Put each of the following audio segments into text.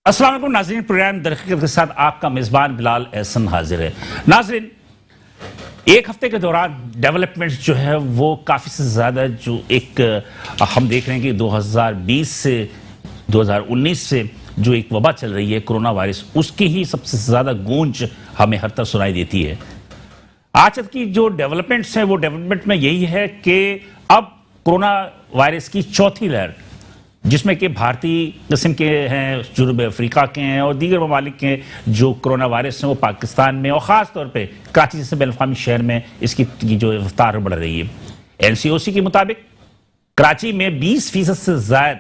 अस्सलाम वालेकुम नाज़रीन, प्रोग्राम दरहकीकत के साथ आपका मेज़बान बिलाल एहसन हाजिर है। नाज़रीन, एक हफ्ते के दौरान डेवलपमेंट्स जो है वो काफ़ी से ज़्यादा जो हम देख रहे हैं कि 2020 से 2019 से जो एक वबा चल रही है कोरोना वायरस, उसकी ही सबसे ज़्यादा गूंज हमें हर तरफ सुनाई देती है। आज तक की जो डेवलपमेंट्स हैं वो डेवलपमेंट में यही है कि अब कोरोना वायरस की चौथी लहर, जिसमें कि भारतीय किस्म के हैं, जुनूब अफ्रीका के हैं और दीगर ममालिक के जो कोरोना वायरस हैं वो पाकिस्तान में और ख़ास तौर पे कराची जैसे बैनुल-अक़वामी शहर में इसकी जो रफ्तार बढ़ रही है। NCOC के मुताबिक कराची में 20% से ज़्यादा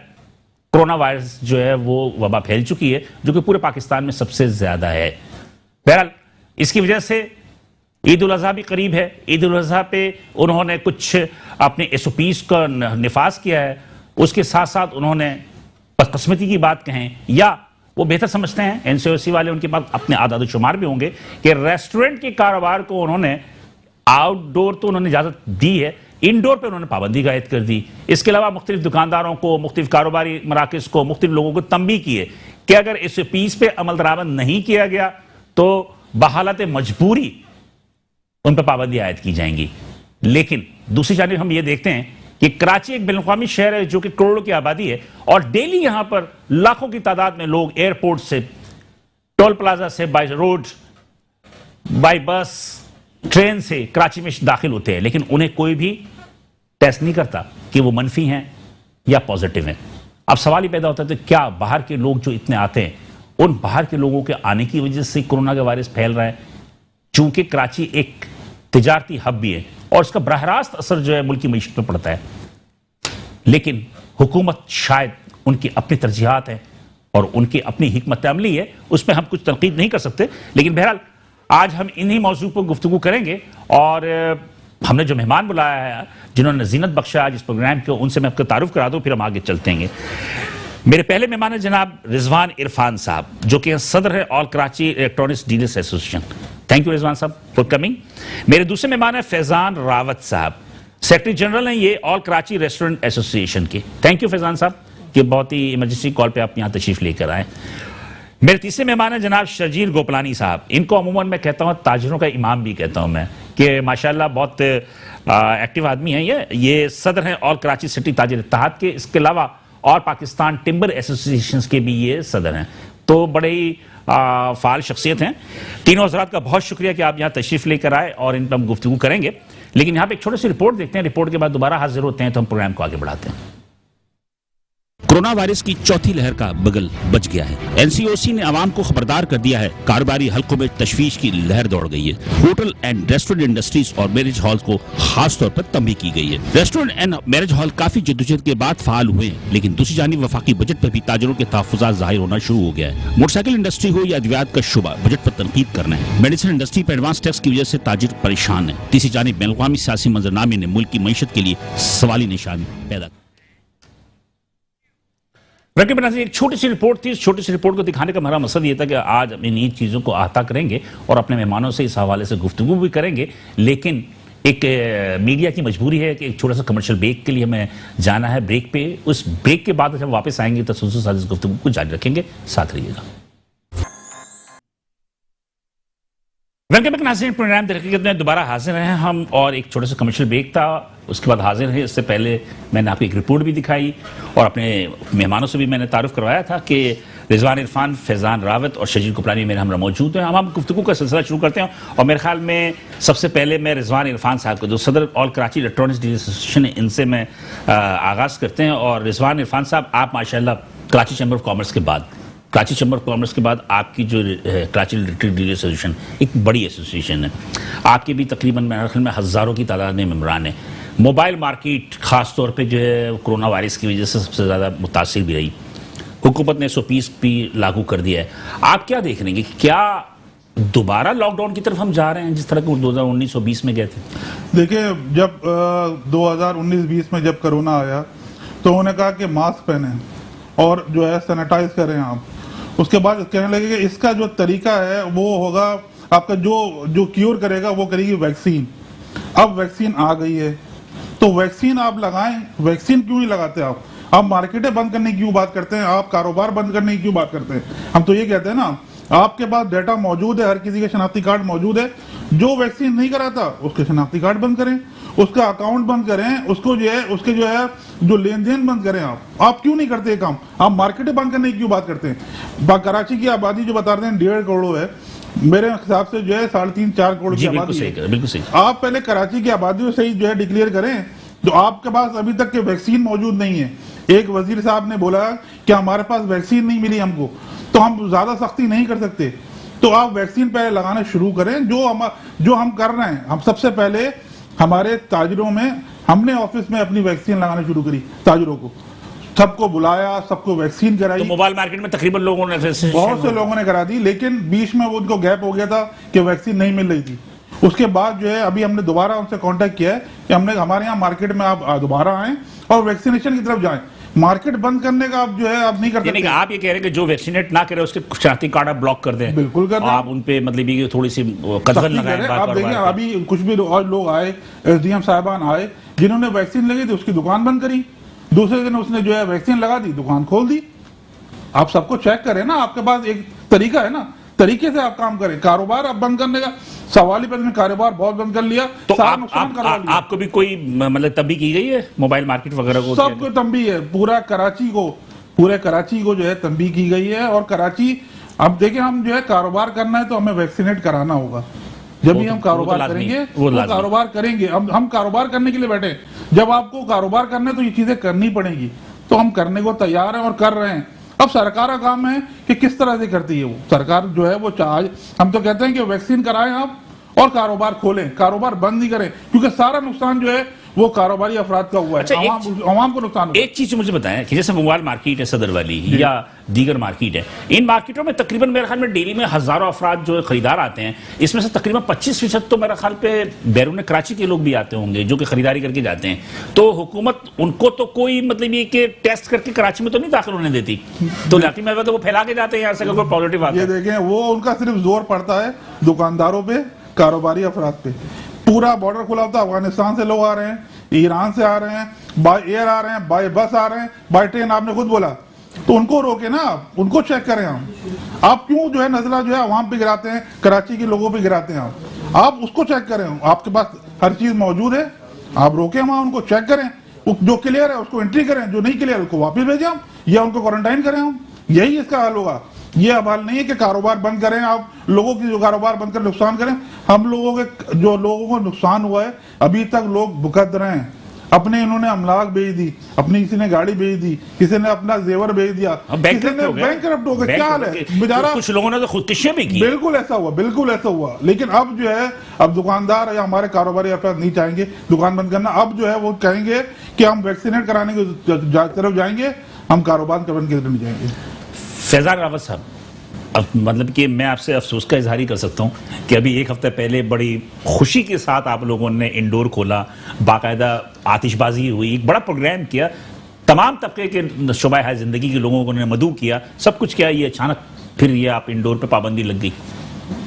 कोरोना वायरस जो है वो वबा फैल चुकी है, जो कि पूरे पाकिस्तान में सबसे ज़्यादा है। बहरहाल इसकी वजह से ईद उल अज़हा भी करीब है। ईद उल अज़हा पे उन्होंने कुछ अपने SOPs का निफाज किया है, उसके साथ साथ उन्होंने बदकिस्मती की बात कहें या वो बेहतर समझते हैं NCOC वाले, उनके पास अपने आदाद शुमार भी होंगे कि रेस्टोरेंट के कारोबार को उन्होंने आउटडोर तो उन्होंने इजाज़त दी है, इनडोर पे उन्होंने पाबंदी आयद कर दी। इसके अलावा मुख्तलिफ दुकानदारों को, मुख्तलिफ कारोबारी मराकज़ को, मुख्तलिफ लोगों को तंबीह की है कि अगर SOPs पे अमल दरामद नहीं किया गया तो बहालत मजबूरी उन पर पाबंदी आयद की जाएंगी। लेकिन दूसरी जानिब हम ये देखते हैं कि कराची एक बैनुल-अक़वामी शहर है जो कि करोड़ों की आबादी है और डेली यहां पर लाखों की तादाद में लोग एयरपोर्ट से, टोल प्लाजा से, बाय रोड, बाय बस, ट्रेन से कराची में दाखिल होते हैं, लेकिन उन्हें कोई भी टेस्ट नहीं करता कि वो मनफी हैं या पॉजिटिव हैं। अब सवाल ही पैदा होता है, तो क्या बाहर के लोग जो इतने आते हैं, उन बाहर के लोगों के आने की वजह से कोरोना का वायरस फैल रहा है? चूंकि कराची एक तिजारती हब भी है और इसका बराह रास्त असर जो है मुल्क की मईशत पर पड़ता है, लेकिन हुकूमत शायद उनकी अपनी तरजीहात है और उनकी अपनी हिकमत अमली है, उसमें हम कुछ तनकीद नहीं कर सकते। लेकिन बहरहाल आज हम इन्हीं मौजू पर गुफ्तगू करेंगे और हमने जो मेहमान बुलाया है, जिन्होंने ज़ीनत बख्शा आज इस प्रोग्राम को, उनसे मैं आपका तारुफ करा दूं, फिर हम आगे चलते हैं। मेरे पहले मेहमान है जनाब रिजवान इरफान साहब, जो कि सदर है all Karachi electronics dealers association. Thank you Rizwan साहब फॉर कमिंग। मेरे दूसरे मेहमान है फैजान रावत साहब, सेक्रेटरी जनरल हैं ये ऑल कराची रेस्टोरेंट एसोसिएशन के। थैंक यू फैजान साहब कि बहुत ही इमरजेंसी कॉल पे आप यहाँ तशरीफ लेकर आए। मेरे तीसरे मेहमान है जनाब शर्जील गोपलानी साहब, इनको अमूमन मैं कहता हूँ ताजिरों का इमाम भी कहता हूँ मैं, कि माशाल्लाह बहुत एक्टिव आदमी है ये सदर हैं ऑल कराची सिटी ताजिर इत्तेहाद के, इसके अलावा और पाकिस्तान टिम्बर एसोसिएशन के भी ये सदर हैं। तो बड़े ही फाल शख्सियत हैं। तीनों हज़रात का बहुत शुक्रिया कि आप यहाँ तशरीफ़ लेकर आए और इन पर हम गुफ्तगू करेंगे। लेकिन यहाँ पे एक छोटी सी रिपोर्ट देखते हैं, रिपोर्ट के बाद दोबारा हाजिर होते हैं, तो हम प्रोग्राम को आगे बढ़ाते हैं। कोरोना वायरस की चौथी लहर का बगल बच गया है। NCOC ने आवाम को खबरदार कर दिया है। कारोबारी हलकों में तशवीश की लहर दौड़ गई है। होटल एंड रेस्टोरेंट इंडस्ट्रीज और मैरिज हॉल को खास तौर पर तंबीह की गई है। रेस्टोरेंट एंड मैरिज हॉल काफी जद्दोजहद के बाद फाल हुए, लेकिन दूसरी जानिब वफाकी बजट पर भी ताजरों के तहफ़्फ़ुज़ात ज़ाहिर होना शुरू हो गया है। मोटरसाइकिल इंडस्ट्री हो या अद्वियात का शुबा, बजट पर तनकीद करना है। मेडिसिन इंडस्ट्री पर एडवांस टैक्स की वजह से ताजिर परेशान है। तीसरी जानिब बैनुल-अक़वामी सियासी मंजरनामे ने मुल्क की मईशत के लिए सवाली निशान पैदा। एक छोटी सी रिपोर्ट थी। इस छोटी सी रिपोर्ट को दिखाने का हमारा मकसद ये था कि आज हम इन्हीं चीज़ों को अहाता करेंगे और अपने मेहमानों से इस हवाले से गुफ्तगू भी करेंगे। लेकिन एक मीडिया की मजबूरी है कि एक छोटा सा कमर्शियल ब्रेक के लिए हमें जाना है। ब्रेक पे, उस ब्रेक के बाद जब वापस आएंगे तो साथ इस गुफ्तगू को जारी रखेंगे। साथ रहिएगा। नाज़रीन, प्रोग्राम दरहकीकत में दोबारा हाजिर हैं हम और एक छोटा सा कमर्शियल ब्रेक था, उसके बाद हाजिर है। इससे पहले मैंने आपको एक रिपोर्ट भी दिखाई और अपने मेहमानों से भी मैंने तारुफ करवाया था कि रिजवान इरफान, फैजान रावत और शर्जील गोपलानी मेरे हमरा मौजूद हैं। हम गुफ्तगू का सिलसिला शुरू करते हैं और मेरे ख्याल में सबसे पहले मैं रिजवान इरफान साहब को, जो सदर all Karachi electronics dealers association है, इनसे मैं आगाज़ करते हैं। और रिजवान इरफान साहब, आप माशाल्लाह कराची चैम्बर ऑफ कॉमर्स के बाद, कराची चैम्बर ऑफ कॉमर्स के बाद आपकी जो कराची इलेक्ट्रिक डीलर एसोसिएशन एक बड़ी एसोसिएशन है। आपके भी तकरीबन मेरे ख्याल में हज़ारों की तादाद में मेंबरान है। मोबाइल मार्केट ख़ास तौर पे जो है कोरोना वायरस की वजह से सबसे ज़्यादा मुतासिर भी रही। हुकूमत ने SOPs भी लागू कर दिया है। आप क्या देख रहे हैं कि क्या दोबारा लॉकडाउन की तरफ हम जा रहे हैं जिस तरह के 2019 और 20 में गए थे? देखिए, जब 2019-20 में जब कोरोना आया तो उन्होंने कहा कि मास्क पहने और जो है सैनिटाइज करें आप। उसके बाद कहने लगे कि इसका जो तरीका है वो होगा आपका जो क्योर करेगा वो करेगी वैक्सीन। अब वैक्सीन आ गई है तो वैक्सीन आप लगाएं। वैक्सीन क्यों नहीं लगाते आप? आप मार्केटें बंद करने की क्यों बात करते हैं, आप कारोबार बंद करने की क्यों बात करते हैं? हम तो ये कहते हैं ना, आपके पास डेटा मौजूद है, हर किसी के शनाख्ती कार्ड मौजूद है, जो वैक्सीन नहीं कराता उसके शनाख्ती कार्ड बंद करें, उसका अकाउंट बंद करें, उसको जो है उसके जो है जो लेन देन बंद करें। आप क्यों नहीं करते ये काम? आप मार्केटें बंद करने की क्यों बात करते हैं? कराची की आबादी जो बता रहे हैं 1.5 करोड़ है, मेरे हिसाब से जो है 3.5-4 करोड़ की आबादी है। बिल्कुल सही। आप पहले कराची की आबादी से ही जो है डिक्लेयर करें, जो आपके पास अभी तक के वैक्सीन मौजूद नहीं है। एक वजीर साहब ने बोला कि हमारे पास वैक्सीन नहीं मिली हमको, तो हम ज्यादा सख्ती नहीं कर सकते, तो आप वैक्सीन पहले लगाना शुरू करें, जो हम कर रहे हैं। हम सबसे पहले हमारे ताजरों में, हमने ऑफिस में अपनी वैक्सीन लगाना शुरू करी, ताजरों को सबको बुलाया, सबको वैक्सीन कराई। तो मोबाइल मार्केट में तकरीबन लोगों ने बहुत से लोगों ने करा दी, लेकिन बीच में वो उनको गैप हो गया था कि वैक्सीन नहीं मिल रही थी। उसके बाद जो है अभी हमने दोबारा उनसे कांटेक्ट किया है कि हमारे यहाँ मार्केट में आप दोबारा आएं और वैक्सीनेशन की तरफ जाएं। मार्केट बंद करने का आप जो है आप नहीं कर सकते। आप ये कह रहे हैं कि जो वैक्सीनेट ना करे उसके शनाख्ती कार्ड आप ब्लॉक कर दें? बिल्कुल कर दें। आप उन पे मतलब ये थोड़ी सी कदर लगाएं। आप देखिए अभी कुछ भी और लोग आए, एसडीएम साहबान आए, जिन्होंने वैक्सीन लगी थी उसकी दुकान बंद करी, दूसरे दिन उसने जो है वैक्सीन लगा दी, दुकान खोल दी। आप सबको चेक करें ना, आपके पास एक तरीका है ना, तरीके से आप काम करें। कारोबार आप बंद करने का सवाल ही पर कारोबार बहुत बंद कर लिया, तो आपको भी कोई मतलब तंबी की गई है मोबाइल मार्केट वगैरह को? सबको तंबी है, पूरे कराची को जो है तंबी की गई है। और कराची, अब देखिए हम जो है कारोबार करना है तो हमें वैक्सीनेट कराना होगा। जब भी हम कारोबार करेंगे वो कारोबार करेंगे, हम कारोबार करने के लिए बैठे। जब आपको कारोबार करना है तो ये चीजें करनी पड़ेगी, तो हम करने को तैयार हैं और कर रहे हैं। अब सरकार का काम है कि किस तरह से करती है वो सरकार जो है वो चाहे, हम तो कहते हैं कि वैक्सीन कराएं आप और कारोबार खोलें, कारोबार बंद नहीं करें, क्योंकि सारा नुकसान जो है वो कारोबारी अफराद का हुआ है। अच्छा, आवाम को नुकसान हुआ। एक चीज मुझे बताएं कि जैसे मोबाइल मार्केट है सदर वाली या दीगर मार्केट है, इन मार्केटों में तकरीबन मेरे ख्याल में डेली में हजारों अफराद जो खरीदार आते हैं, इसमें से तकरीबन 25% तो मेरे ख्याल पे बैरून कराची के लोग भी आते होंगे जो कि खरीदारी करके जाते हैं। तो हुकूमत उनको तो कोई मतलब ये कि टेस्ट करके कराची में तो नहीं दाखिल होने देती, तो लाती में तो वो फैला के जाते हैं यहाँ से कोई पॉजिटिव आता है। ये देखें, वो उनका सिर्फ जोर पड़ता है दुकानदारों पे, कारोबारी अफराद पे। पूरा बॉर्डर खुला होता है, अफगानिस्तान से लोग आ रहे हैं, ईरान से आ रहे हैं, बाय एयर आ रहे हैं, बाय बस आ रहे हैं, बाय ट्रेन, आपने खुद बोला, तो उनको रोके ना, उनको चेक करें हम। आप क्यों जो है नजला जो है अवाम पे गिराते हैं, कराची के लोगों पे गिराते हैं आप उसको चेक करें। आपके पास हर चीज मौजूद है, आप रोके वहां, उनको चेक करें, जो क्लियर है उसको एंट्री करें, जो नहीं क्लियर उसको वापस भेजें हम, या उनको क्वारंटाइन करें हम। यही इसका हल होगा। ये अब हाल नहीं है कि कारोबार बंद करें, आप लोगों की जो कारोबार बंद कर नुकसान करें। हम लोगों के जो लोगों को नुकसान हुआ है अभी तक लोग भुगत रहे हैं। अपने इन्होंने अमलाक बेच दी, अपनी किसी ने गाड़ी बेच दी, किसी ने अपना जेवर बेच दिया, किसी ने बैंकरप्ट हो गया। क्या हाल है बेचारा, कुछ लोगों ने तो खुदकुशियां भी की। बिल्कुल ऐसा हुआ, बिल्कुल ऐसा हुआ। लेकिन अब जो है, अब दुकानदार या हमारे कारोबारी अफराद नहीं चाहेंगे दुकान बंद करना। अब जो है वो कहेंगे कि हम वैक्सीनेट कराने की तरफ जाएंगे, हम कारोबार करने की तरफ नहीं जाएंगे। फैजान रावत साहब, अब मतलब कि मैं आपसे अफसोस का इजहार ही कर सकता हूँ कि अभी एक हफ्ते पहले बड़ी खुशी के साथ आप लोगों ने इंडोर खोला, बाकायदा आतिशबाजी हुई, एक बड़ा प्रोग्राम किया, तमाम तबके के शुबा है ज़िंदगी के लोगों को ने मदऊ किया, सब कुछ किया। ये अचानक फिर ये आप इंडोर पे पाबंदी लग गई।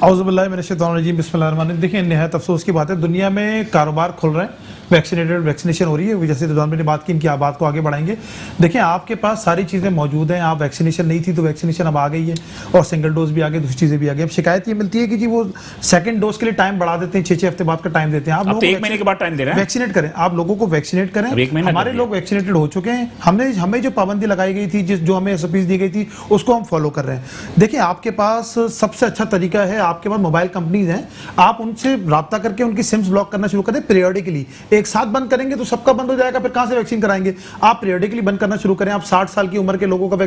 औज़ुबिल्लाहि मिनश्शैतानिर्रजीम, बिस्मिल्लाहिर्रहमानिर्रहीम। देखिए, निहायत अफसोस की बात है, दुनिया में कारोबार खुल रहे हैं, वैक्सीनेशन हो रही है। जैसे रिजवान भाई ने बात की, इनकी बात को आगे बढ़ाएंगे। देखिए, आपके पास सारी चीज़ें मौजूद हैं। आप वैक्सीनेशन नहीं थी तो वैक्सीनेशन अब आ गई है, और सिंगल डोज भी आ गई, दूसरी चीज़ें भी आ गई। अब शिकायत ये मिलती है कि जी वो सेकंड डोज के लिए टाइम बढ़ा देते हैं, 6 हफ्ते बाद का टाइम देते हैं। आप लोग 1 महीने के बाद टाइम दे रहे हैं, वैक्सीनेट करें, आप लोगों को वैक्सीनेट करें। हमारे लोग वैक्सीनेटेड हो चुके हैं। हमें जो पाबंदी लगाई गई थी, जो हमें एसओपीज दी गई थी, उसको हम फॉलो कर रहे हैं। देखिए, आपके पास सबसे अच्छा तरीका है, आपके पास मोबाइल कंपनीज हैं, आप उनसे रब्ता करके उनकी सिम्स ब्लॉक करना शुरू करें पीरियडिकली। एक साथ बंद करेंगे तो सबका बंद हो जाएगा, फिर कहां से वैक्सीन कराएंगे? आप पीरियडिकली बंद करना शुरू करें। आप 60 साल की उम्र के लोगों का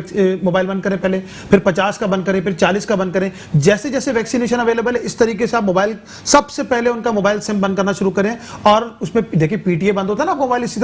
मोबाइल बंद करें पहले, फिर 50 का बंद करें, फिर 40 का बंद करें। जैसे जैसे वैक्सीनेशन अवेलेबल है, इस तरीके से आप मोबाइल, सबसे पहले उनका मोबाइल सिम बंद करना शुरू करें। और उसमें देखिए, पीटीए बंद होता है ना मोबाइल, इसी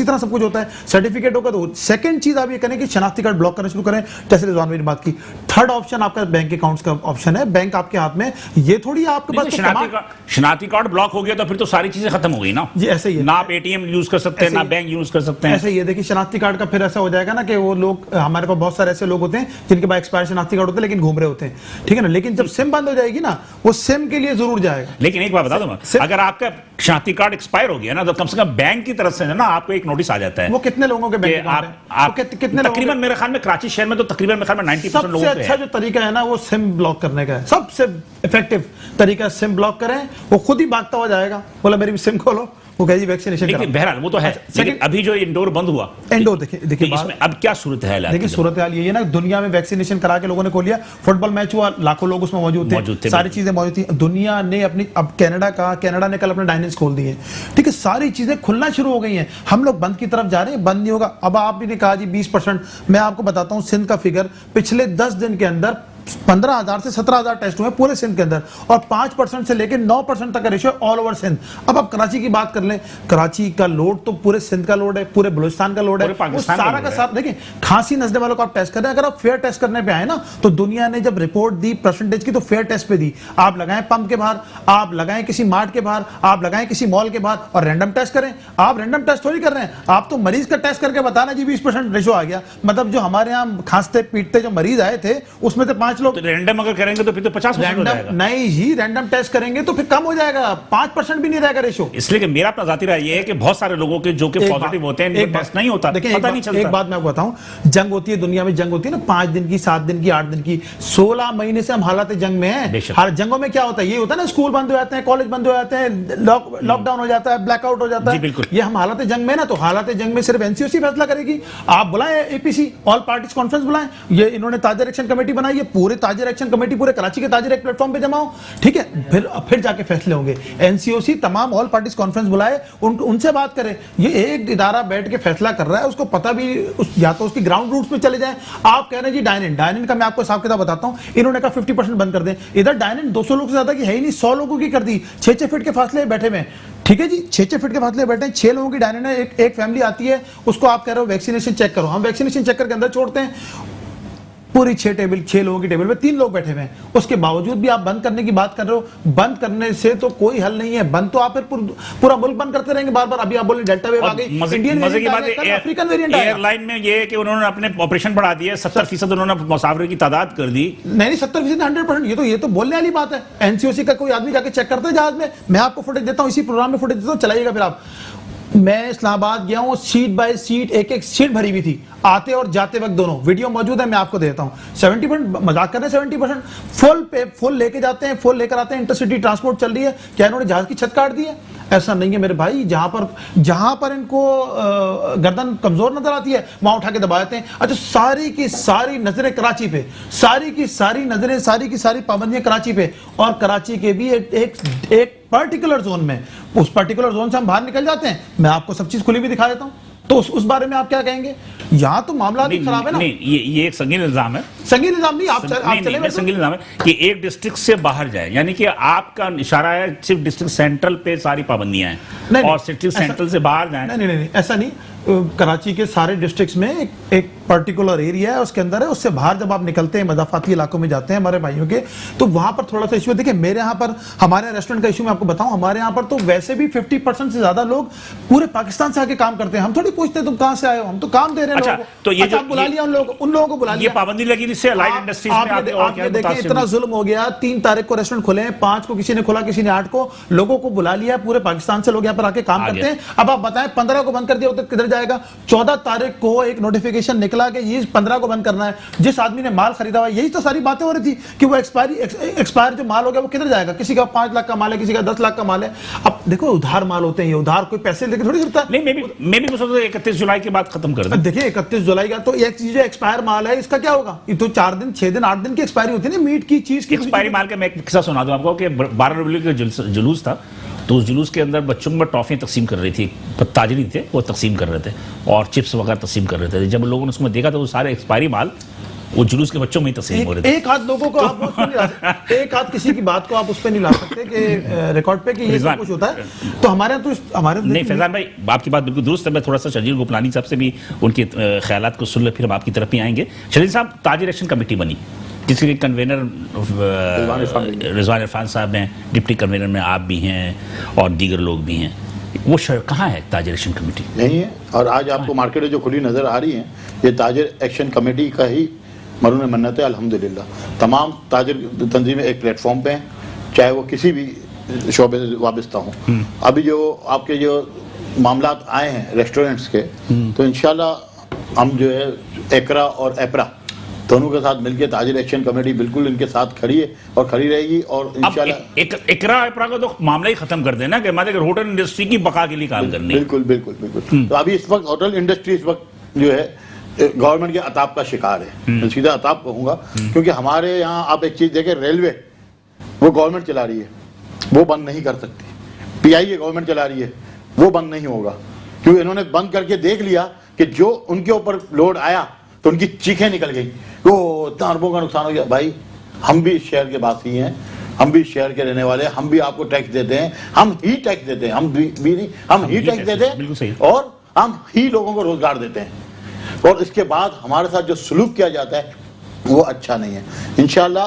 तरह सब कुछ होता है। सर्टिफिकेट होगा तो सेकंड चीज आप ये करें कि शनाख्ती कार्ड ब्लॉक करना शुरू करें, जैसे रिजवान भाई ने बात की। थर्ड ऑप्शन आपका बैंक अकाउंट्स का ऑप्शन है, बैंक आपके हाथ में। ये थोड़ी आपके पास शनाख्ती कार्ड ब्लॉक हो गया तो फिर तो सारी चीजें खत्म हो गई ना। जी, ऐसे ही है ना आप एटीएम यूज कर सकते हैं, ना बैंक यूज कर सकते हैं। ऐसा ही है। देखिए शनाख्ती कार्ड का फिर ऐसा हो जाएगा ना कि वो लोग, हमारे पास बहुत सारे ऐसे लोग होते हैं जिनके पास एक्सपायर शनाख्ती कार्ड होते हैं लेकिन घूम रहे होते हैं, ठीक है ना। लेकिन जब सिम बंद हो जाएगी ना, वो सिम के लिए जरूर जाएगा। लेकिन एक बात बता दूं मैं, अगर आपका शनाख्ती कार्ड एक्सपायर हो गया ना, तो कम से कम बैंक की तरफ से ना आपको एक नोटिस आ जाता है। वो कितने लोगों के बैंक आप कितने तकरीबन मेरे ख्याल में कराची शहर में तो तकरीबन मेरे ख्याल में 90% लोगों सबसे अच्छा जो तरीका है ना, वो सिम ब्लॉक करने का है। सबसे इफेक्टिव तरीका सिम ब्लॉक करें, वो खुद ही भागता हुआ जाएगा, बोला मेरी सिम खोलो, वो कहे जी वैक्सीनेशन। लेकिन बहरहाल वो तो है, लेकिन अभी जो इंडोर बंद हुआ, इंडोर देखिए इसमें अब क्या सूरत है? देखिए सूरत हाल ये है ना, दुनिया में वैक्सीनेशन करा के लोगों ने खोल लिया। फुटबॉल मैच हुआ, लाखों लोग उसमें मौजूद थे, सारी चीजें मौजूद थी। दुनिया ने अपनी, अब कनाडा ने कल अपने डाइनेंस खोल दिए, ठीक है, सारी चीजें खुलना शुरू हो गई हैं। हम लोग बंद की तरफ जा रहे हैं, बंद नहीं होगा। अब आपने कहा जी 20%, मैं आपको बताता हूं सिंध का फिगर, पिछले 10 दिन के अंदर 15,000 से 17,000 टेस्ट हुए पूरे सिंध के अंदर, और 5% से लेकर 9% तक का रेशियो ऑल ओवर सिंध। अब आप कराची की बात कर लें, कराची का लोड तो पूरे सिंध का लोड है, पूरे बलूचिस्तान का लोड है, वो सारा का सारा। देखिए खांसी नजले वालों को आप टेस्ट कर रहे हैं, अगर आप फेयर टेस्ट करने पे आए ना, तो दुनिया ने जब रिपोर्ट दी परसेंटेज की, तो फेयर टेस्ट पे दी। आप लगाएं पंप के बाहर, आप लगाएं किसी मार्ट के बाहर, आप लगाएं किसी मॉल के बाहर, और रैंडम टेस्ट करें। आप रैंडम टेस्ट थोड़ी कर रहे हैं, आप तो मरीज का टेस्ट करके बताना जी 20% रेशियो आ गया। मतलब जो हमारे यहाँ खांसते पीटते जो मरीज आए थे, उसमें से 5 लोग रैंडम अगर करेंगे तो फिर तो 50% हो जाएगा। नहीं जी, रैंडम टेस्ट करेंगे तो फिर कम हो जाएगा, 5% भी नहीं रहेगा रेशो। इसलिए कि मेरा अपना जाती राय ये है कि बहुत सारे लोगों के जो कि पॉजिटिव होते हैं, इनका टेस्ट नहीं होता, पता नहीं चलता। एक बात मैं आपको बताऊं, जंग होती है दुनिया में, जंग होती है ना 5 दिन की, 7 दिन की, 8 दिन की, 16 महीने से हम हालात जंग में हैं। हर जंगों में क्या होता है, ये होता है ना, स्कूल बंद हो जाते हैं, कॉलेज बंद हो जाते हैं, लॉकडाउन हो जाता है, ब्लैकआउट हो जाता है। ये हम हालात जंग में ना, तो हालात जंग में सिर्फ एनसीओसी फैसला करेगी। आप बुलाएं एपीसी, ऑल पार्टीज कॉन्फ्रेंस बुलाएं, ये इन्होंने ताजर एक्शन कमेटी बनाई है, पूरे ताजर एक्शन कमेटी पूरे कराची के ताजर एक प्लेटफॉर्म पे जमा हो, ठीक है, फिर जाके फैसले होंगे। एनसीओसी तमाम ऑल पार्टीज कॉन्फ्रेंस बुलाए, उनसे बात करें। ये एक इदारा बैठ के फैसला कर रहा है, उसको पता भी, या तो उसकी ग्राउंड रूट्स पे चले जाएं। आप कह रहे हैं जी डायनिन का मैं आपको हिसाब किताब बताता हूं, इन्होंने कहा 50% बंद कर दें। इधर डायनिन 200 लोग से ज्यादा की है ही नहीं, 100 लोगों की कर दी, 6-6 फीट के फासले बैठे में, ठीक है जी, 6-6 फीट के फासले बैठे हैं, 6 लोगों की डायनिन है। एक फैमिली आती है, उसको आप कह रहे हो वैक्सीनेशन चेक करो, हम वैक्सीनेशन चेक करके अंदर छोड़ते हैं, पूरी 6 लोगों की टेबल में 3 लोग बैठे हुए हैं, उसके बावजूद भी आप बंद करने की बात कर रहे हो। बंद करने से तो कोई हल नहीं है, बंद तो आप फिर पूरा मुल्क बंद करते रहेंगे बार बार। अभी आप बोले डेल्टा वेव आ गई, इंडियन मजे की बात है, अफ्रीकन वेरिएंट आया। एयरलाइन में ये है कि उन्होंने अपने ऑपरेशन बढ़ा दिए, 70% उन्होंने मुसाफिरों की तादाद कर दी। नहीं 70%, 100%, ये तो बोलने वाली बात है। एनसीओसी का कोई आदमी जाके चेक करता है जहाज में, मैं आपको फुटेज देता हूं, इसी प्रोग्राम में फुटेज देता हूं, चलाइएगा फिर आप। मैं इस्लामाबाद गया हूं, सीट बाय सीट, एक सीट भरी हुई थी, आते और जाते वक्त दोनों, वीडियो मौजूद है, मैं आपको देता हूं। 70%, मजाक कर रहे हैं, 70% फुल लेके जाते हैं, फुल लेकर आते हैं, इंटरसिटी ट्रांसपोर्ट चल रही है, क्या इन्होंने जहाज की छत काट दी है? ऐसा नहीं है मेरे भाई, जहां पर इनको गर्दन कमजोर नजर आती है, वहां उठा के दबा देते हैं। अच्छा, सारी की सारी नजरें कराची पे, सारी की सारी नजरें, सारी की सारी पाबंदियां कराची पे, और कराची के भी एक पर्टिकुलर जोन में, उस पर्टिकुलर जोन से हम बाहर निकल जाते हैं। मैं आपको सब चीज खुली भी दिखा देता हूं, तो उस बारे में आप क्या कहेंगे? यहाँ तो मामला भी खराब है ना। नहीं, ये एक संगीन इल्जाम है। संगीन इल्जाम नहीं, आप चले संगीन इल्जाम है कि एक डिस्ट्रिक्ट से बाहर जाए, यानी कि आपका इशारा है सिर्फ डिस्ट्रिक्ट सेंट्रल पे सारी पाबंदियां हैं, और डिस्ट्रिक्ट सेंट्रल से बाहर जाए। नहीं, ऐसा नहीं। कराची के सारे डिस्ट्रिक्ट्स में एक पर्टिकुलर एरिया है, उसके अंदर है, उससे बाहर जब आप निकलते हैं, मदाफाती इलाकों में जाते हैं हमारे भाइयों के, तो वहां पर थोड़ा सा इशू है। देखिए मेरे यहाँ पर, हमारे रेस्टोरेंट का इशू मैं आपको बताऊं, हमारे यहाँ पर तो वैसे भी 50% से ज्यादा लोग पूरे पाकिस्तान से आके काम करते हैं। हम थोड़ी पूछते तुम कहां से आए हो, हम तो काम दे रहे हैं। अच्छा, तो ये जो बुला लिया उन लोगों को बुला लिया, ये पाबंदी लगी जिससे अलाइड इंडस्ट्रीज में आप देखिए इतना जुल्म हो गया। 3 तारीख को रेस्टोरेंट खुले हैं, 5 को किसी ने खोला, किसी ने 8 को, लोगों को बुला लिया, पूरे पाकिस्तान से लोग यहाँ पर आके काम करते हैं। अब आप बताएं 15 को बंद कर दिया तो किधर जाएगा? 14 तारीख को एक नोटिफिकेशन निकला कि ये 15 को बंद करना है। जिस आदमी ने माल खरीदा हुआ, यही तो सारी बातें हो रही थी कि वो एक्सपायर जो माल हो गया वो किधर जाएगा? किसी का 5 लाख का माल है, किसी का 10 लाख का माल है। अब देखो उधार माल होते हैं, ये उधार कोई पैसे लेके थोड़ी करता है। नहीं, मैं भी 31 जुलाई के बाद खत्म कर दें। देखिए 31 जुलाई का तो एक चीज एक्सपायर माल है, इसका क्या होगा? ये तो 4 दिन, 6 दिन, 8 दिन की एक्सपायरी होती है ना मीट की चीज की। एक्सपायरी माल का मैं एक किस्सा सुना दूं आपको कि 12 रबी का जुलूस था, तो उस जुलूस के अंदर बच्चों में टॉफियां तकसीम कर रही थी, ताजरी थे वो तकसीम कर रहे थे, और चिप्स वगैरह तकसीम कर रहे थे। जब लोगों ने उसमें देखा तो वो सारे एक्सपायरी माल वो जुलूस के बच्चों में ही तकसीम हो रहे थे। एक हाथ लोगों को आप उस पे नहीं ला सकते, एक हाथ किसी की बात को आप उस पे नहीं ला सकते कि रिकॉर्ड पे कि ये सब कुछ होता है। तो हमारे नहीं फैजान भाई, आपकी बात बिल्कुल दुरुस्त है। मैं थोड़ा सा शजील गोपलानी साहब से भी उनके ख्यालात को सुन ले, फिर हम आपकी तरफ ही आएंगे। शजील साहब, ताजिर एक्शन कमेटी बनी, जिसके कन्वेनर रिजवान इरफान साहब हैं, डिप्टी कन्वेनर में आप भी हैं और दीगर लोग भी हैं। वो कहाँ है ताजिर एक्शन कमेटी? नहीं है। और आज आपको मार्केट में जो खुली नज़र आ रही है, ये ताजिर एक्शन कमेटी का ही मरून मन्नत है। अल्हम्दुलिल्लाह तमाम ताजिर तंजीमें एक प्लेटफॉर्म पे हैं, चाहे वो किसी भी शोबे से वाबस्ता हों। अभी जो आपके जो मामलात आए हैं रेस्टोरेंट्स के, तो इंशाल्लाह हम जो है एकरा और एपरा दोनों के साथ मिलकर ताजिर एक्शन कमेटी बिल्कुल इनके साथ खड़ी है और खड़ी रहेगी। और इंशाल्लाह एकरा एपरा का तो मामला ही खत्म कर देना कि हमारे होटल इंडस्ट्री की बका के लिए काम करनी है। बिल्कुल बिल्कुल बिल्कुल। तो अभी इस वक्त होटल इंडस्ट्री इस वक्त जो है गवर्नमेंट के अताब का शिकार है, मैं सीधा अताब कहूँगा, क्योंकि हमारे यहाँ आप एक चीज़ देखें, रेलवे वो गवर्नमेंट चला रही है, वो बंद नहीं कर सकती। पीआईए गवर्नमेंट चला रही है, वो बंद नहीं होगा, क्योंकि इन्होंने बंद करके देख लिया कि जो उनके ऊपर लोड आया तो उनकी चीखें निकल गई, वो इतना अरबों का नुकसान हो गया। भाई हम भी इस शहर के वासी हैं, हम भी इस शहर के रहने वाले हैं, हम भी आपको टैक्स देते हैं, हम ही टैक्स देते हैं, हम भी नहीं, हम ही टैक्स देते हैं और हम ही लोगों को रोजगार देते हैं। और इसके बाद हमारे साथ जो सलूक किया जाता है वो अच्छा नहीं है। इंशाल्लाह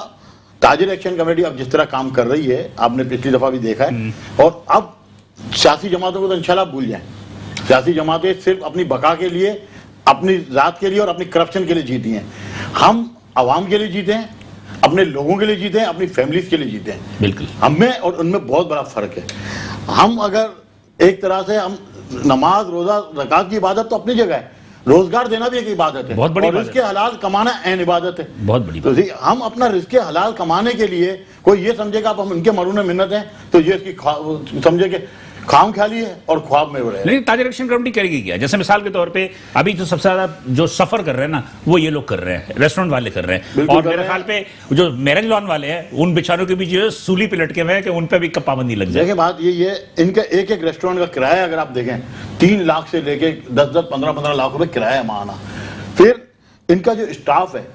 ताजिर एक्शन कमेटी अब जिस तरह काम कर रही है, आपने पिछली दफा भी देखा है, और अब सियासी जमातों को तो इंशाल्लाह भूल जाएं। सियासी जमातें सिर्फ अपनी बका के लिए, अपनी जात के लिए और अपनी करप्शन के लिए जीती हैं। हम आवाम के लिए जीते हैं, अपने लोगों के लिए जीते हैं, अपनी फैमिलीज के लिए जीते हैं। बिल्कुल, हमें और उनमें बहुत बड़ा फर्क है। हम अगर एक तरह से हम नमाज रोजा ज़कात की इबादत तो अपनी जगह है, रोजगार देना भी एक इबादत है, बहुत बड़ी, और रिज़्क़े हलाल कमाना ऐन इबादत है, बहुत बड़ी। तो हम अपना रिज़्क़े हलाल कमाने के लिए, कोई ये समझेगा अब हम उनके मरून मिन्नत हैं तो ये इसकी समझे कि खाम ख्याली है और ख्वाब में उड़े। लेकिन ताजिर एक्शन कमेटी करेगी क्या? जैसे मिसाल के तौर पे अभी जो सबसे ज्यादा जो सफर कर रहे हैं ना, वो ये लोग कर रहे हैं, रेस्टोरेंट वाले कर रहे हैं, और मेरे ख्याल पे जो मैरिज लॉन वाले हैं उन बेचारों के भी जो है सूली पे लटके हुए हैं कि उन पे भी पाबंदी लग जाए। देखिए बात ये इनका एक एक रेस्टोरेंट का किराया अगर आप देखें 3 लाख से लेके 10-10, 15-15 लाख रुपए किराया माना। फिर इनका जो स्टाफ है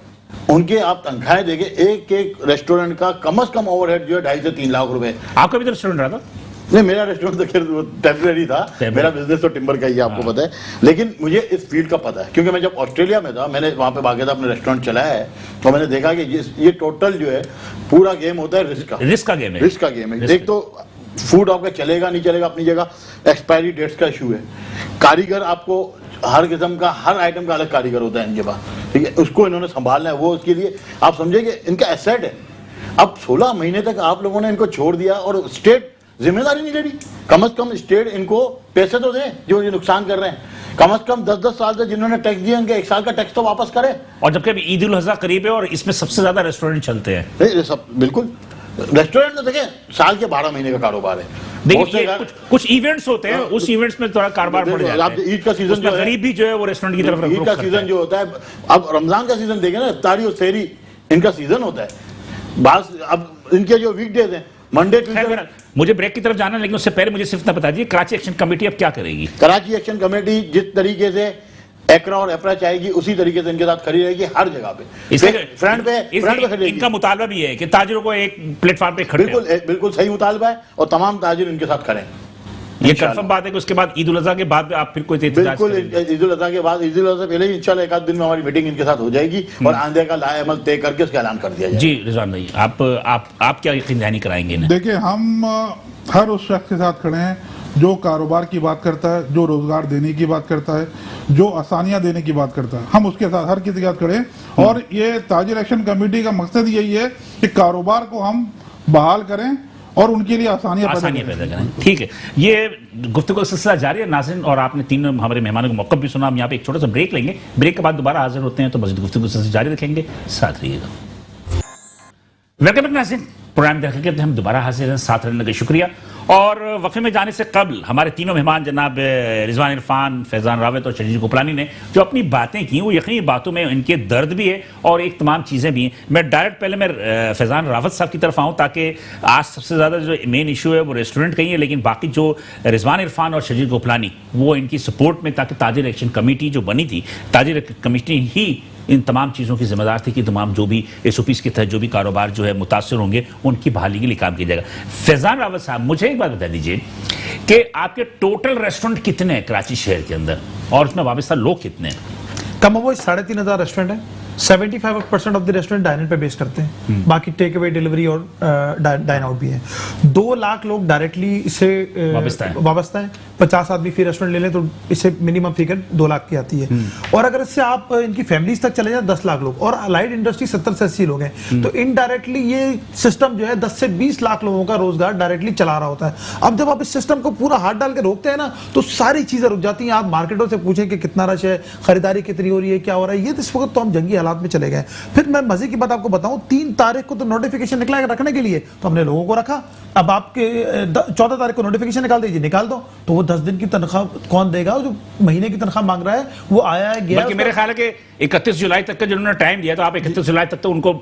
उनके आप तनख्वाहें देखें, एक एक रेस्टोरेंट का कम से कम ओवरहेड जो है 2.5 से 3 लाख रुपए। आपका भी तो रेस्टोरेंट रहा था? नहीं, मेरा रेस्टोरेंट तो खैर टेम्परेरी था, मेरा बिजनेस तो टिम्बर का ही है, आपको पता है। लेकिन मुझे इस फील्ड का पता है, क्योंकि मैं जब ऑस्ट्रेलिया में था, मैंने वहाँ पे बाकायदा अपने रेस्टोरेंट चलाया है, तो मैंने देखा कि ये टोटल जो है पूरा गेम होता है रिस्क का। रिस्क का गेम है, रिस्क का गेम है। एक तो फूड आपका चलेगा नहीं चलेगा अपनी जगह, एक्सपायरी डेट्स का इशू है, कारीगर आपको हर किस्म का, हर आइटम का अलग कारीगर होता है इनके पास, ठीक है, उसको इन्होंने संभालना है, वो उसके लिए आप समझे कि इनका एसेट है। अब 16 महीने तक आप लोगों ने इनको छोड़ दिया और स्टेट जिम्मेदारी नहीं ले रही। कम से कम स्टेट इनको पैसे तो दे जो ये नुकसान कर रहे हैं। कम से कम 10-10 साल से जिन्होंने टैक्स दिया उनके 1 साल का टैक्स तो वापस करें। और जबकि अभी ईद उल अज़हा करीब है और इसमें सबसे ज्यादा रेस्टोरेंट चलते हैं। सब बिल्कुल, रेस्टोरेंट तो देखें साल के 12 महीने का कारोबार है। देखिए कुछ इवेंट्स होते हैं, उस इवेंट्स में थोड़ा कारोबार बढ़ जाता है। ईद का सीजन जो है, गरीब भी जो है वो रेस्टोरेंट की तरफ, ईद का सीजन जो होता है, अब रमजान का सीजन देखें ना, इफ्तारी और सहरी इनका सीजन होता है। बस अब इनके जो वीकडेज हैं मंडे ट्यूसडे। मुझे ब्रेक की तरफ जाना है, लेकिन उससे पहले मुझे सिर्फ इतना बता दीजिए, कराची एक्शन कमेटी अब क्या करेगी? कराची एक्शन कमेटी जिस तरीके से एकरा और एपरा चाहेगी उसी तरीके से इनके साथ खड़ी रहेगी हर जगह पे, फ्रंट पे खड़ी रहेगी। इनका मुतालबा भी है कि ताजिरों को एक प्लेटफॉर्म पे खड़े, बिल्कुल सही मुतालबा है, और तमाम ताजिर इनके साथ खड़े। ये कंफर्म बात है कि उसके बाद ईद उल अज़हा के बाद आप फिर कोई बिल्कुल ईद उल अज़हा के बाद, ईद उल अज़हा पहले ही इंशाल्लाह 1 आध दिन में हमारी मीटिंग इनके साथ हो जाएगी और आंदे का लाएअमल तय करके उसका ऐलान कर दिया जाएगा। जी रिजवान भाई, आप क्या यकीन दहानी कराएंगे? देखिए, हम हर उस शख्स के साथ खड़े हैं जो कारोबार की बात करता है, जो रोजगार देने की बात करता है, जो आसानियां देने की बात करता है। हम उसके साथ हर किसी के साथ खड़े हैं और ये ताजिर एक्शन कमेटी का मकसद यही है कि कारोबार को हम बहाल करें और उनके लिए आसानियां पैदा करें। ठीक है, ये गुफ्तगू का सिलसिला जारी है नाज़रीन, और आपने तीनों हमारे मेहमानों को मौक़िफ़ भी सुना। हम यहाँ पे एक छोटा सा ब्रेक लेंगे, ब्रेक के बाद दोबारा हाजिर होते हैं, तो मज़ीद गुफ्तगू का सिलसिला जारी रखेंगे, साथ रहिएगा। वेलकम बैक नाज़रीन, प्रोग्राम देखने के हम दोबारा हाजिर हैं, साथ रहने का शुक्रिया। और वफ़े में जाने से कबल हमारे तीनों मेहमान जनाब रिजवान इरफान, फैज़ान रावत और शजीर गोपलानी ने जो अपनी बातें की, वो यकीनी बातों में इनके दर्द भी है और एक तमाम चीज़ें भी हैं। मैं डायरेक्ट पहले मैं फैज़ान रावत साहब की तरफ आऊँ, ताकि आज सबसे ज़्यादा जो मेन इशू है वो रेस्टोरेंट का ही है, लेकिन बाकी जो रिजवान इरफान और शजीर गोपलानी वो इनकी सपोर्ट में, ताकि ताजिर एक्शन कमेटी जो बनी थी, ताजिर कमेटी ही इन तमाम चीज़ों की जिम्मेदार थी कि तमाम जो भी SOPs के तहत जो भी कारोबार जो है मुतासर होंगे उनकी बहाली के लिए काम किया जाएगा। फैज़ान रावत साहब, मुझे एक बात बता दीजिए कि आपके टोटल रेस्टोरेंट कितने हैं कराची शहर के अंदर और उसमें वाबस्ता लोग कितने हैं? कम वो 3500 रेस्टोरेंट है। 75% of the restaurant dine in पे बेस करते हैं, बाकी टेक अवे, डिलीवरी और डाइन आउट भी है। 2 लाख लोग डायरेक्टली इससे वाबस्ता है। 50 आदमी फिर रेस्टोरेंट ले लें तो इससे मिनिमम फिगर 2 लाख की आती है। और अगर इससे आप इनकी फैमिलीज तक चले जाए 10 लाख लोग, और अलाइड इंडस्ट्री 70 से 80 लोग हैं, तो इनडायरेक्टली ये सिस्टम जो है 10 से 20 लाख लोगों का रोजगार डायरेक्टली चला रहा होता है। अब जब आप इस सिस्टम को पूरा हाथ डाल के रोकते हैं ना, तो सारी चीजें रुक जाती हैं। आप मार्केटों से पूछें कि कितना रश है, खरीदारी कितनी हो रही है, क्या हो रहा है, ये इस वक्त तो हम जंगी हालात में चले गए। फिर मैं मजे की बात आपको बताऊं, 3 तारीख को तो नोटिफिकेशन निकला है रखने के लिए, तो हमने लोगों को रखा। अब आपके 14 तारीख को नोटिफिकेशन निकाल दीजिए, निकाल दो, तो वो 10 दिन की तनख्वाह कौन देगा? जो महीने की तनख्वाह मांग रहा है वो आया है गया। बल्कि मेरे ख्याल है कि 31 जुलाई तक का जो उन्होंने टाइम दिया, तो आप 31 जुलाई तक तो उनको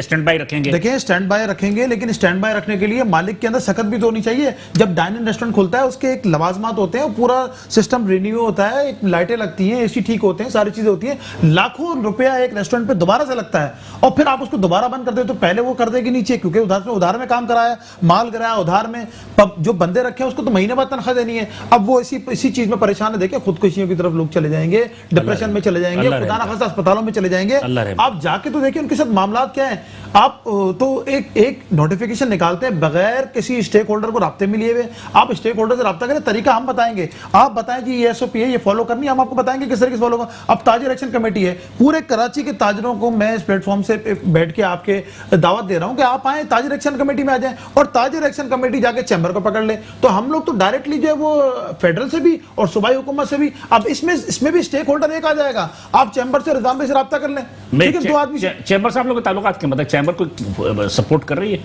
स्टैंड बाय रखेंगे। देखिए स्टैंड बाय रखेंगे, लेकिन स्टैंड बाय रखने के लिए मालिक के अंदर सकत भी तो होनी चाहिए। जब डाइन इन रेस्टोरेंट खुलता है उसके एक लवाजमात होते हैं, पूरा सिस्टम रिन्यू होता है, एक लाइटें लगती हैं, एसी ठीक होते हैं, सारी चीजें होती हैं। लाखों रुपया एक रेस्टोरेंट पे दोबारा से लगता है, और फिर आप उसको दोबारा बंद कर दे तो पहले वो कर देगी नीचे, क्योंकि उधार में काम कराया, माल कराया उधार में, जो बंदे रखे हैं उसको तो महीने बाद तनख्वाह देनी है। अब वो इसी चीज में परेशान है। देखिए खुदकुशियों की तरफ लोग चले जाएंगे, डिप्रेशन में चले जाएंगे, खुदा ना खास्ता अस्पतालों में चले जाएंगे। आप जाके तो देखिए उनके साथ मामला क्या है। आप तो एक नोटिफिकेशन निकालते हैं बगैर किसी स्टेक होल्डर को राब्ते में लिए हुए। आप स्टेक होल्डर से राब्ता करें, तरीका हम बताएंगे, आप बताएं जी ये एसओपी है, ये फॉलो करनी है, हम आपको बताएंगे किस तरीके से फॉलो करना। अब ताजिर एक्शन कमेटी है, पूरे कराची के ताजरों को मैं इस प्लेटफॉर्म से बैठ के आपके दावत दे रहा हूं कि आप आए ताजिर एक्शन कमेटी में आ जाएं, और ताजिर एक्शन कमेटी जाके चैम्बर को पकड़ ले। तो हम लोग तो डायरेक्टली जो है वो फेडरल से भी और सूबाई हुकूमत से भी, अब इसमें भी स्टेक होल्डर एक आ जाएगा। आप चैम्बर से निजाम से राब्ता कर लें, ठीक है, 2 आदमी चैम्बर से आप लोग के ताल्लुकात के मतलब चैम्बर को सपोर्ट कर रही है?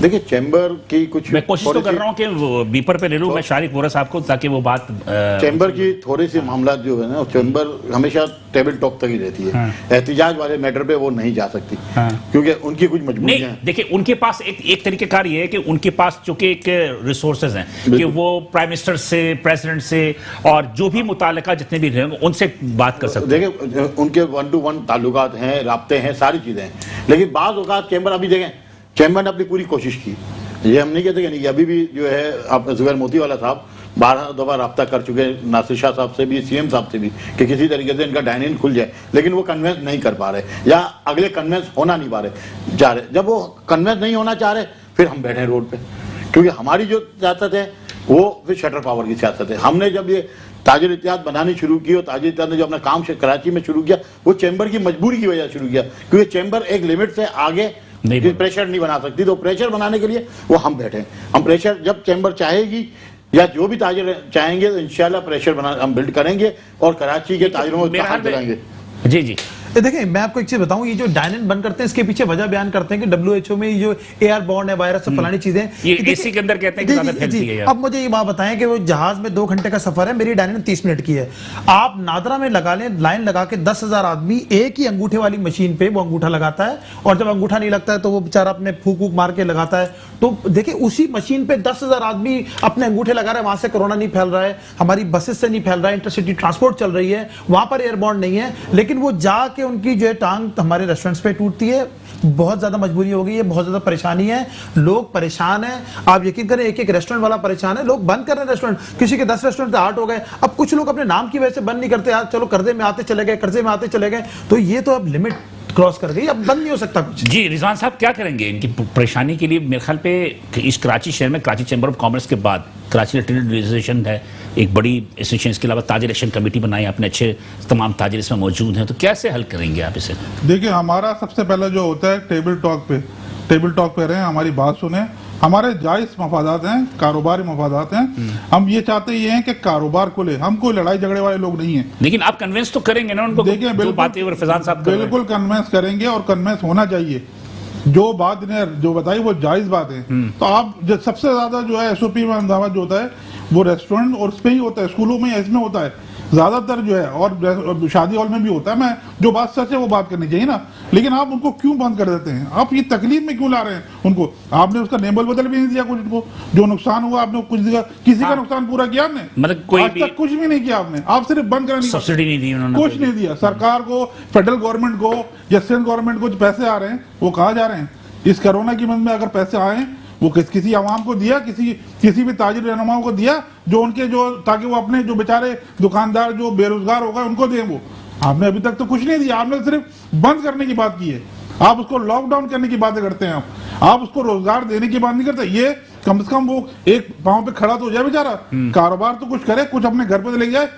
देखिए चैम्बर की कुछ, मैं कोशिश तो कर रहा हूं कि बीपर पे ले लूं मैं शारिक वोरा साहब को, ताकि वो बात चैम्बर की थोड़ी सी मामला जो है ना, चैम्बर हमेशा टेबल टॉक तक ही रहती है। एहतिजाज वाले मैटर पे वो नहीं जा सकती, क्योंकि उनकी कुछ मजबूरियां हैं। देखिए उनके पास एक तरीकेकार ये है कि उनके पास चूंकि एक रिसोर्सेज हैं कि वो प्राइम मिनिस्टर से, प्रेसिडेंट से, और जो भी मुतालिका जितने भी रहेंगे उनसे बात कर सकते हैं। देखिए उनके 1 to 1 ताल्लुकात हैं, राब्ते हैं, सारी चीजें हैं, लेकिन बाज़ औक़ात चैम्बर, अभी देखें चैम्बर ने अपनी पूरी कोशिश की, ये हम नहीं कहते कि नहीं, अभी भी जो है आप जुबैर मोतीवाला साहब 12 दफा रब्ता कर चुके हैं नासिर शाह साहब से भी, सीएम साहब से भी, कि किसी तरीके से इनका डाइन इन खुल जाए, लेकिन वो कन्वेंस नहीं कर पा रहे, या अगले कन्वेंस होना नहीं पा रहे जा रहे। जब वो कन्वेंस नहीं होना चाह रहे, फिर हम बैठे रोड पे, क्योंकि हमारी जो सियासत है वो फिर शटर पावर की सियासत है। हमने जब ये ताजिर इत्तेहाद बनानी शुरू की, और ताजिर इत्तेहाद ने जो अपना काम कराची में शुरू किया, वो चैम्बर की मजबूरी की वजह से शुरू किया, क्योंकि चैम्बर एक लिमिट से आगे प्रेशर नहीं बना सकती। तो प्रेशर बनाने के लिए वो हम बैठे हैं। हम प्रेशर जब चैम्बर चाहेगी या जो भी ताजिर चाहेंगे, तो इंशाल्लाह प्रेशर बना हम बिल्ड करेंगे और कराची के ताजिरों को हाथ दिलाएंगे। जी जी देखिए मैं आपको एक चीज बताऊं, ये जो डाइन इन बंद करते हैं इसके पीछे वजह बयान करते हैं कि WHO में जो एयर बॉर्न है, वायरस है, फलानी चीजें, ये एसी के अंदर कहते हैं कि ज्यादा फैलती है। अब मुझे ये बात बताएं कि वो जहाज में 2 घंटे का सफर है, मेरी डाइन इन 30 मिनट की है। आप नादरा में लगा लें, लाइन लगा के 10,000 आदमी एक ही अंगूठे वाली मशीन पे वो अंगूठा लगाता है, और जब अंगूठा नहीं लगता है तो वो बेचारा अपने फूक मार के लगाता है। तो देखिए उसी मशीन पे 10,000 आदमी अपने अंगूठे लगा रहे हैं, वहां से कोरोना नहीं फैल रहा है, हमारी बसेस से नहीं फैल रहा है, इंटरसिटी ट्रांसपोर्ट चल रही है, वहां पर एयरबॉर्न नहीं है, लेकिन वो जाके उनकी जो है टांग हमारे रेस्टोरेंट्स पे टूटती है। बहुत ज्यादा मजबूरी हो गई है, बहुत ज्यादा परेशानी है, लोग परेशान हैं। आप यकीन करें एक रेस्टोरेंट वाला परेशान है, लोग बंद कर रहे हैं रेस्टोरेंट, किसी के 10 रेस्टोरेंट 8 हो गए। अब कुछ लोग अपने नाम की वजह से बंद नहीं करते, यार चलो कर्जे में आते चले गए, कर्जे में आते चले गए, तो ये तो अब लिमिट क्रॉस कर गई, अब बंद नहीं हो सकता कुछ। जी रिजवान साहब क्या करेंगे इनकी परेशानी के लिए? मेरे ख्याल पे इस कराची शहर में कराची चैम्बर ऑफ कॉमर्स के बाद कराची ट्रेड एसोसिएशन है, एक बड़ी एसोसिएशन, इसके अलावा ताजिर एक्शन कमेटी बनाई, अपने अच्छे तमाम ताजिर इसमें मौजूद हैं, तो कैसे हल करेंगे आप इसे? देखिए हमारा सबसे पहला जो होता है टेबल टॉक पे रहें, हमारी बात सुने, हमारे जायज मफादात हैं, कारोबारी मफादात हैं, हम ये चाहते ही हैं कि कारोबार को ले, हम कोई लड़ाई झगड़े वाले लोग नहीं हैं। लेकिन आप कन्विंस तो करेंगे ना उनको? देखिए बिल्कुल कन्विंस करेंगे, और कन्विंस होना चाहिए। जो बात ने जो बताई वो जायज बात है। तो आप सबसे ज्यादा जो है SOP में हंगामा जो होता है वो रेस्टोरेंट और उस पे ही होता है, स्कूलों में इसमें होता है ज्यादातर जो है, और शादी हॉल में भी होता है। मैं जो बात सच है वो बात करनी चाहिए ना, लेकिन आप उनको क्यों बंद कर देते हैं? आप ये तकलीफ में क्यों ला रहे हैं उनको? आपने उसका नेबल बदल भी नहीं दिया कुछ, उनको जो नुकसान हुआ आपने कुछ दिया, किसी का नुकसान पूरा किया आपने? मतलब कोई आज तक कुछ भी नहीं किया आपने, आप सिर्फ बंद कराने, सब्सिडी नहीं दी उन्होंने, कुछ नहीं दिया। सरकार को, फेडरल गवर्नमेंट को या स्टेट गवर्नमेंट को जो पैसे आ रहे हैं वो कहाँ जा रहे हैं? इस कोरोना की मद में अगर पैसे आए वो किसी आवाम को दिया, किसी भी ताजिर रहनुमाओं को दिया, जो उनके जो, ताकि वो अपने जो बेचारे दुकानदार जो बेरोजगार हो गए उनको दें। वो आपने अभी तक तो कुछ नहीं दिया, आपने सिर्फ बंद करने की बात की है। आप उसको लॉकडाउन करने की बातें करते हैं, आप उसको रोजगार देने की बात नहीं करते। ये कम से कम वो एक पांव पे खड़ा तो हो जाए बेचारा, कारोबार तो कुछ करे, कुछ अपने घर पे तो ले जाए।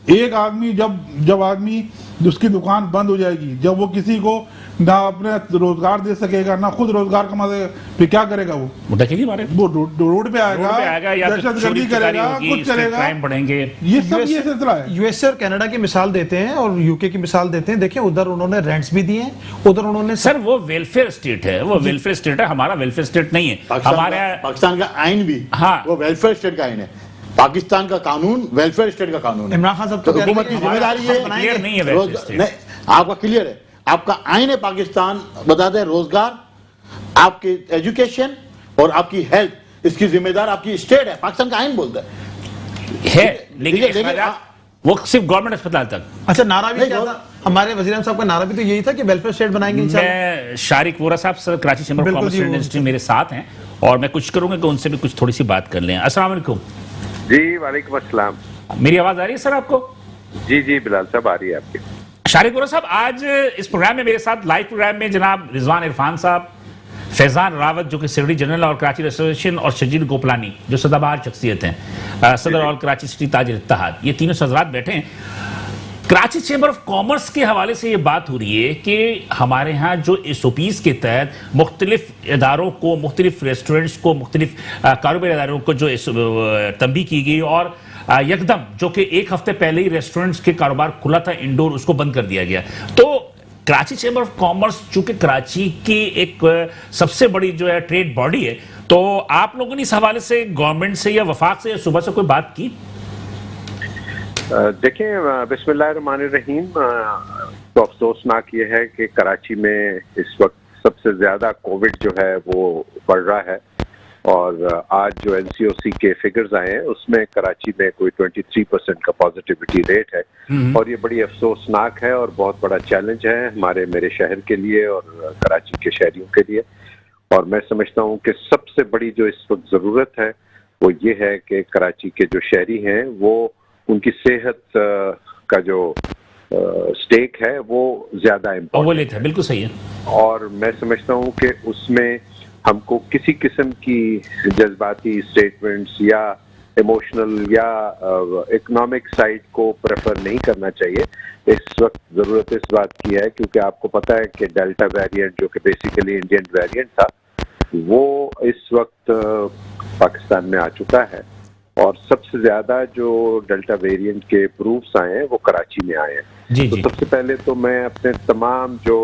एक आदमी जब आदमी उसकी दुकान बंद हो जाएगी, जब वो किसी को ना अपने रोजगार दे सकेगा, ना खुद रोजगार कमा सकेगा, फिर क्या करेगा वो? वो रोड रोड पे आएगा या दहशतगर्दी करेगा, कुछ करेगा, क्राइम बढ़ेंगे। ये सब ये सिलसिला है। यूएसए और कनाडा की मिसाल देते हैं और यूके की मिसाल देते हैं। देखिए उधर उन्होंने रेंट्स भी दिए हैं, उधर उन्होंने सर वो वेलफेयर स्टेट है, वो वेलफेयर स्टेट है, हमारा वेलफेयर स्टेट नहीं है। हमारे पाकिस्तान का आइन भी, हाँ, वो वेलफेयर स्टेट का आइन है। पाकिस्तान का कानून वेलफेयर स्टेट का कानून है। इमरान खान साहब तो हुकूमत की जिम्मेदारी है, क्लियर नहीं है वेलफेयर स्टेट। नहीं, आपका क्लियर है, आपका आइन है पाकिस्तान, बताते हैं रोजगार, आपके एजुकेशन और आपकी हेल्थ, इसकी जिम्मेदार आपकी स्टेट है। पाकिस्तान का आइन बोलता है, लेकिन वो सिर्फ गवर्नमेंट अस्पताल तक। अच्छा, नारा भी क्या था हमारे वज़ीर साहब का? नारा भी तो यही था कि वेलफेयर स्टेट बनाएंगे इंशाल्लाह। मैं शारिक वोरा साहब sir Karachi chamber of commerce and industry मेरे साथ हैं और मैं कुछ करूंगा कि उनसे भी कुछ थोड़ी सी बात कर लें। अस्सलाम वालेकुम। जी वालेकुम अस्सलाम। मेरी आवाज आ रही है सर आपको? जी जी बिलाल साहब आ रही है आपकी। शारिक वोरा साहब, आज इस प्रोग्राम में मेरे साथ लाइव प्रोग्राम में जनाब रिजवान इरफान साहब, फैजान रावत जो कि सेक्रेटरी जनरल और कराची एसोसिएशन, और शजीर गोपलानी जो सदाबहार शख्सियत हैं, सदर और कराची सिटी ताजिर इत्तेहाद, ये तीनों हजरात बैठे हैं। कराची चैम्बर ऑफ कॉमर्स के हवाले से ये बात हो रही है कि हमारे यहाँ जो SOPs के तहत मुख्तलिफ इदारों को, मुख्तलिफ रेस्टोरेंट्स को, मुख्तलिफ कारोबारी इदारों को जो तंबीह की गई और यकदम जो कि एक हफ्ते पहले ही रेस्टोरेंट्स के कारोबार खुला था इंडोर, उसको बंद कर दिया गया। तो कराची चैम्बर ऑफ कॉमर्स चूंकि कराची की एक सबसे बड़ी जो है ट्रेड बॉडी है, तो आप लोगों ने इस हवाले से गवर्नमेंट से या वफाक से या सुबह से कोई बात की? देखिए बिस्मिल्लाहिर्रहमानिर्रहीम, तो अफसोसनाक ये है कि कराची में इस वक्त सबसे ज्यादा कोविड जो है वो बढ़ रहा है और आज जो NCOC के फिगर्स आए हैं उसमें कराची में कोई 23% का पॉजिटिविटी रेट है और ये बड़ी अफसोसनाक है और बहुत बड़ा चैलेंज है मेरे शहर के लिए और कराची के शहरियों के लिए। और मैं समझता हूँ कि सबसे बड़ी जो इस वक्त ज़रूरत है वो ये है कि कराची के जो शहरी हैं वो उनकी सेहत का जो स्टेक है वो ज्यादा इम्पोर्टेंट है। बिल्कुल सही है। और मैं समझता हूँ कि उसमें हमको किसी किस्म की जज्बाती स्टेटमेंट्स या इमोशनल या इकोनॉमिक साइड को प्रेफर नहीं करना चाहिए। इस वक्त ज़रूरत इस बात की है क्योंकि आपको पता है कि डेल्टा वेरिएंट जो कि बेसिकली इंडियन वेरिएंट था वो इस वक्त पाकिस्तान में आ चुका है और सबसे ज्यादा जो डेल्टा वेरिएंट के प्रूफ्स आए हैं वो कराची में आए हैं। तो सबसे पहले तो मैं अपने तमाम जो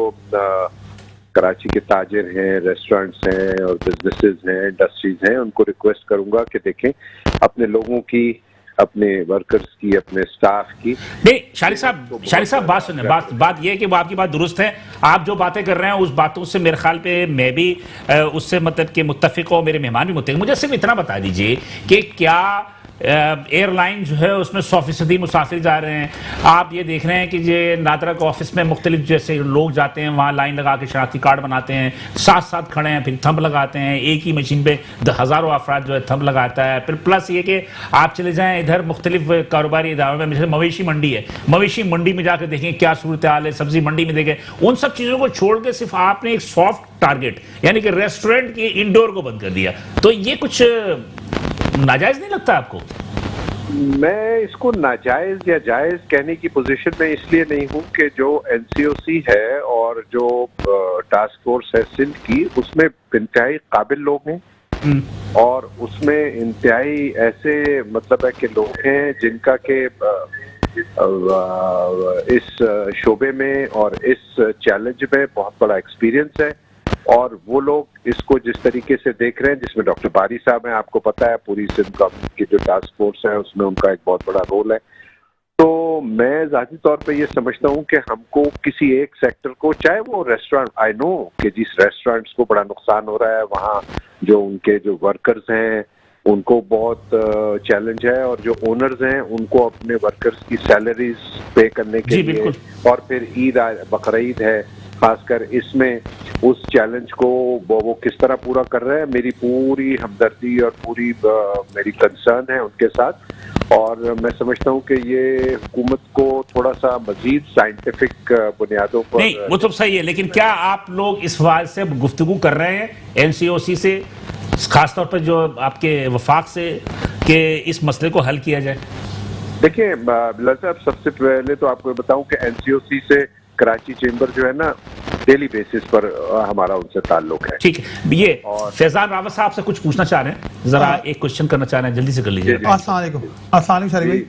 कराची के ताजिर हैं, रेस्टोरेंट्स हैं और बिजनेसेस हैं, इंडस्ट्रीज हैं, उनको रिक्वेस्ट करूंगा कि देखें अपने लोगों की, अपने वर्कर्स की, अपने स्टाफ की। नहीं शारिक साहब बात सुने, बात ये है कि वो आपकी बात दुरुस्त है। आप जो बातें कर रहे हैं उस बातों से मेरे ख्याल पे मैं भी उससे मतलब कि मुत्तफिक हूं, मेरे मेहमान भी मुत्तफिक। मुझे सिर्फ इतना बता दीजिए कि क्या एयरलाइन जो है उसमें 100% मुसाफिर जा रहे हैं? आप ये देख रहे हैं कि ये नादरा के ऑफिस में मुख्तलिफ जैसे लोग जाते हैं, वहाँ लाइन लगा के शनाख्ती कार्ड बनाते हैं, साथ साथ खड़े हैं, फिर थंब लगाते हैं, एक ही मशीन पे हज़ारों अफराद जो है थंब लगाता है। फिर प्लस ये कि आप चले जाएँ इधर मुख्तलिफ कारोबारी इदारों में, जैसे मवेशी मंडी है, मवेशी मंडी में जाकर देखें क्या सूरत हाल है, सब्जी मंडी में देखें। उन सब चीज़ों को छोड़ के सिर्फ आपने एक सॉफ्ट टारगेट यानी कि रेस्टोरेंट की इंडोर को बंद कर दिया, तो ये कुछ नाजायज नहीं लगता आपको? मैं इसको नाजायज या जायज कहने की पोजीशन में इसलिए नहीं हूं कि जो NCOC है और जो टास्क फोर्स है सिंध की, उसमें इंतहाई काबिल लोग हैं और उसमें इंतहाई ऐसे मतलब है कि लोग हैं जिनका के इस शोबे में और इस चैलेंज में बहुत बड़ा एक्सपीरियंस है और वो लोग इसको जिस तरीके से देख रहे हैं, जिसमें डॉक्टर बारी साहब हैं, आपको पता है पूरी सिंध गवर्नमेंट की जो टास्क फोर्स है उसमें उनका एक बहुत बड़ा रोल है। तो मैं ज़ाती तौर पे ये समझता हूँ कि हमको किसी एक सेक्टर को, चाहे वो रेस्टोरेंट, आई नो कि जिस रेस्टोरेंट्स को बड़ा नुकसान हो रहा है वहाँ जो उनके जो वर्कर्स हैं उनको बहुत चैलेंज है और जो ओनर्स हैं उनको अपने वर्कर्स की सैलरीज पे करने के लिए, और फिर ईद बकरीद है खासकर, इसमें उस चैलेंज को वो किस तरह पूरा कर रहे हैं, मेरी पूरी हमदर्दी और पूरी मेरी कंसर्न है उनके साथ। और मैं समझता हूँ कि ये हुकूमत को थोड़ा सा मजीद साइंटिफिक बुनियादों पर नहीं, वो तो सही है, लेकिन क्या आप लोग इस बात से गुफ्तगू कर रहे हैं एनसीओसी से, खासतौर पर जो आपके वफाक से, कि इस मसले को हल किया जाए? देखिए बिलाल साहब, सबसे पहले तो आपको बताऊं कि एनसीओसी से कराची चेंबर जो है ना, डेली बेसिस पर हमारा उनसे ताल्लुक है। ठीक है, ये फैजान रावत साहब से कुछ पूछना चाह रहे हैं, जरा एक क्वेश्चन करना चाह रहे हैं, जल्दी से कर लीजिए। अस्सलाम वालेकुम शरीफ भाई।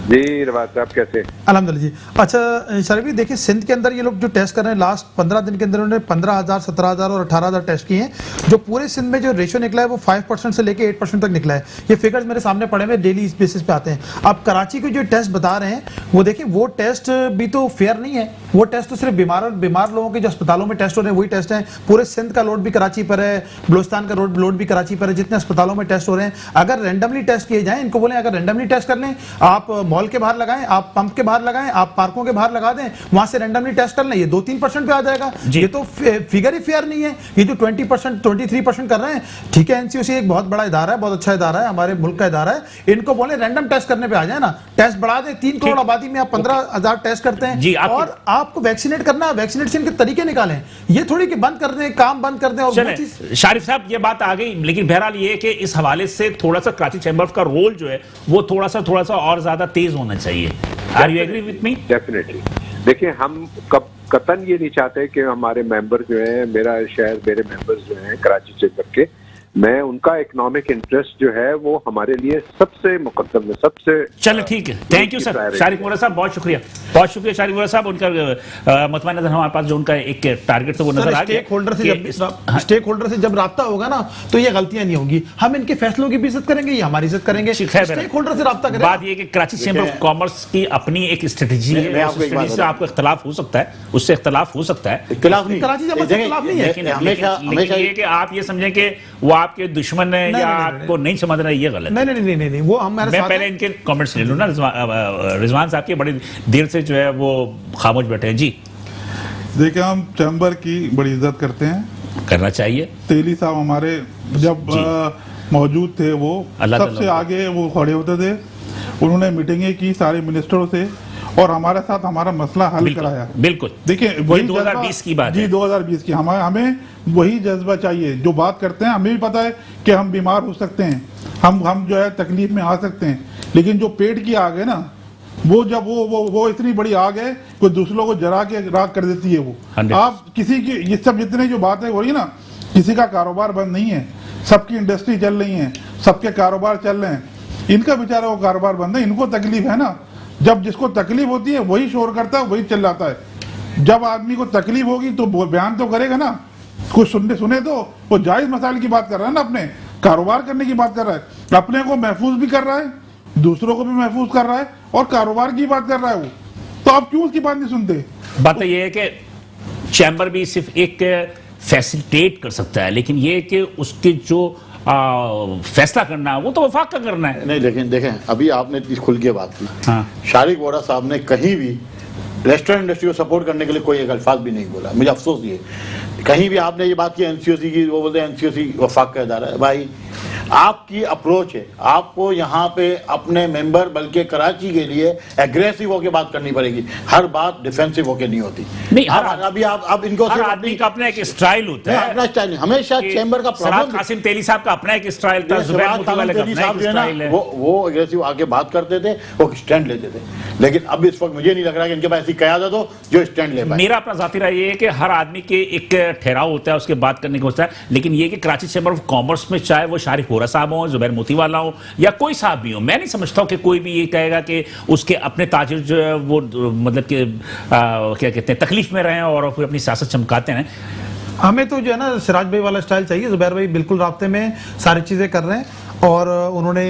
जी रवाज साहब कैसे? अल्हम्दुलिल्लाह जी। अच्छा शरीफ भाई, देखिए सिंध के अंदर ये लोग जो टेस्ट कर रहे हैं, लास्ट 15 दिन के अंदर उन्होंने 15,000, 17,000 और 18,000 टेस्ट किए हैं। जो पूरे सिंध में जो रेशियो निकला है वो 5% से लेके 8% तक निकला है। ये फिगर्स मेरे सामने पड़े हुए डेली बेसिस पे आते हैं। अब कराची के जो टेस्ट बता रहे हैं वो देखिए, वो टेस्ट भी तो फेयर नहीं है। वो टेस्ट तो सिर्फ बीमार लोगों के जो अस्पतालों में टेस्ट हो रहे हैं वही टेस्ट हैं। पूरे सिंध का लोड भी कराची पर है, बलूचिस्तान का लोड भी कराची पर है, जितने अस्पतालों में टेस्ट हो रहे हैं। अगर रैंडमली टेस्ट किए जाएं, इनको बोले अगर रैंडमली टेस्ट कर लें, आप मॉल के बाहर लगाएं, आप पंप के बाहर लगाएं, आप पार्कों के बाहर लगा दें, वहां से रैंडमली टेस्ट कर लें, ये 2-3% पे आ जाएगा। ये तो फिगर ही फेयर नहीं है। ये जो 20%, 23% कर रहे हैं, ठीक है, एनसीओसी एक बहुत बड़ा इदारा है, बहुत अच्छा इदारा है, हमारे मुल्क का इदारा है। इनको बोले रैंडम टेस्ट करने पे आ जाए ना, टेस्ट बढ़ा दे। 3 करोड़ आबादी में आप 15,000 टेस्ट करते हैं और आपको वैक्सीनेट करना, वैक्सीनेशन के तरीके निकालें। ये थोड़ी कि बंद कर दें, काम बंद कर दें। और शारिफ साहब, ये बात आ गई, लेकिन बहरहाल ये कि इस हवाले से थोड़ा सा कराची चैंबर का रोल जो है वो थोड़ा सा और ज्यादा तेज होना चाहिए। Are you agree with me? Definitely. देखिए, हम कतन ये नहीं चाहते कि हमारे मेंबर जो हैं, मेरा शहर, मेरे मेंबर्स जो हैं कराची चैंबर के, मैं उनका इकोनॉमिक इंटरेस्ट जो है वो हमारे लिए सबसे मुकद्दम है, सबसे। चलो ठीक है, thank you sir. Shariq Vora साहब, बहुत शुक्रिया शारिक वोरा साहब। उनका मुतमईन नजर हमारे पास जो उनका एक टारगेट था वो नजर आ गया। स्टेक होल्डर से जब राब्ता होगा ना तो ये गलतियां नहीं होंगी। हम इनके फैसलों की भी इज्जत करेंगे, ये हमारी इज्जत करेंगे। स्टेक होल्डर से राब्ता करें। बात ये कि कराची चैंबर ऑफ कॉमर्स की अपनी एक स्ट्रेटजी है, उस स्ट्रेटजी से आपको इख्तलाफ हो सकता है, उससे इख्तलाफ हो सकता है। कराची चैंबर से इख्तलाफ नहीं है, लेकिन ये कि आप ये समझें कि वो आपके दुश्मन है या आपको नहीं समझ रहा है, ये गलत है। नहीं, वो हमारे साथ। मैं पहले इनके कमेंट्स ले लूं ना। रिजवान साहब के बड़ी देर से जो है वो खामोश बैठे हैं। जी देखिए, हम चैम्बर की बड़ी इज्जत करते हैं, करना चाहिए। तेली साहब हमारे जब मौजूद थे वो सबसे आगे वो खड़े होते थे। उन्होंने मीटिंगें की सारे मिनिस्टरों से और हमारे साथ हमारा मसला हल कराया। बिल्कुल, देखिए वही 2020 की बात है। 2020 की हमें वही जज्बा चाहिए। जो बात करते हैं, हमें भी पता है कि हम बीमार हो सकते हैं, हम जो है तकलीफ में आ सकते हैं, लेकिन जो पेट की आग है ना, वो जब वो इतनी बड़ी आग है, कोई दूसरों को जरा के राख कर देती है। वो आप किसी की, ये सब जितने जो बातें हो रही है ना, किसी का कारोबार बंद नहीं है, सबकी इंडस्ट्री चल रही है, सबके कारोबार चल रहे हैं। इनका बेचारा वो कारोबार बंद है, इनको तकलीफ है ना। जब जिसको तकलीफ होती है वही शोर करता है, वही चिल्लाता है। जब आदमी को तकलीफ होगी तो बयान तो करेगा ना, कुछ सुने तो वो जायज मसाइल की बात कर रहा है ना, अपने कारोबार करने की बात कर रहा है, अपने को महफूज भी कर रहा है, दूसरों को भी महफूज कर रहा है और कारोबार की बात कर रहा है वो। तो आप क्यों उसकी बात नहीं सुनते? बात ये है कि चैम्बर भी सिर्फ एक फैसिलिटेट कर सकता है, लेकिन ये कि उसके जो फैसला करना है वो तो वफाक का करना है। नहीं, लेकिन देखें, अभी आपने इतनी खुल के बात की। हाँ। शारिक वोरा साहब ने कहीं भी रेस्टोरेंट इंडस्ट्री को सपोर्ट करने के लिए कोई एक अल्फाज भी नहीं बोला। मुझे अफसोस ये, कहीं भी आपने ये बात की एनसीओसी की, वो बोलते हैं एनसीओसी वफाक का इदारा है। भाई, आपकी अप्रोच है, आपको यहाँ पे अपने मेंबर बल्कि कराची के लिए एग्रेसिव होकर बात करनी पड़ेगी। हर बात डिफेंसिव होकर नहीं होती। नहीं, अभी आप इनको हर आदमी का अपना एक स्टाइल होता है। अपना स्टाइल नहीं, हमेशा चैम्बर का प्रॉब्लम। कासिम तेली साहब का अपना एक स्टाइल था, जुबैर मोतीवाला का अपना एक स्टाइल है। वो एग्रेसिव आके बात करते थे, वो स्टैंड लेते थे। लेकिन अब इस वक्त मुझे नहीं लग रहा कि इनके पास ऐसी क़यादत हो जो स्टैंड ले पाए। मेरा अपना जाती राय ये है कि हर आदमी के एक ठहराव होता है, उसके बात करने का होता है। लेकिन ये कि कराची चैम्बर ऑफ कॉमर्स में चाहे वो शारिक वोरा साहब हो, जुबैर मोतीवाला हो या कोई साहब भी हो, मैं नहीं समझता हूं कि कोई भी ये कहेगा कि उसके अपने ताजिर जो है वो मतलब कि क्या कहते हैं तकलीफ में रहे और कोई अपनी सियासत चमकाते हैं। हमें तो जो है ना सिराज भाई वाला स्टाइल चाहिए। जुबैर भाई बिल्कुल राब्ते में सारी चीज़ें कर रहे हैं और उन्होंने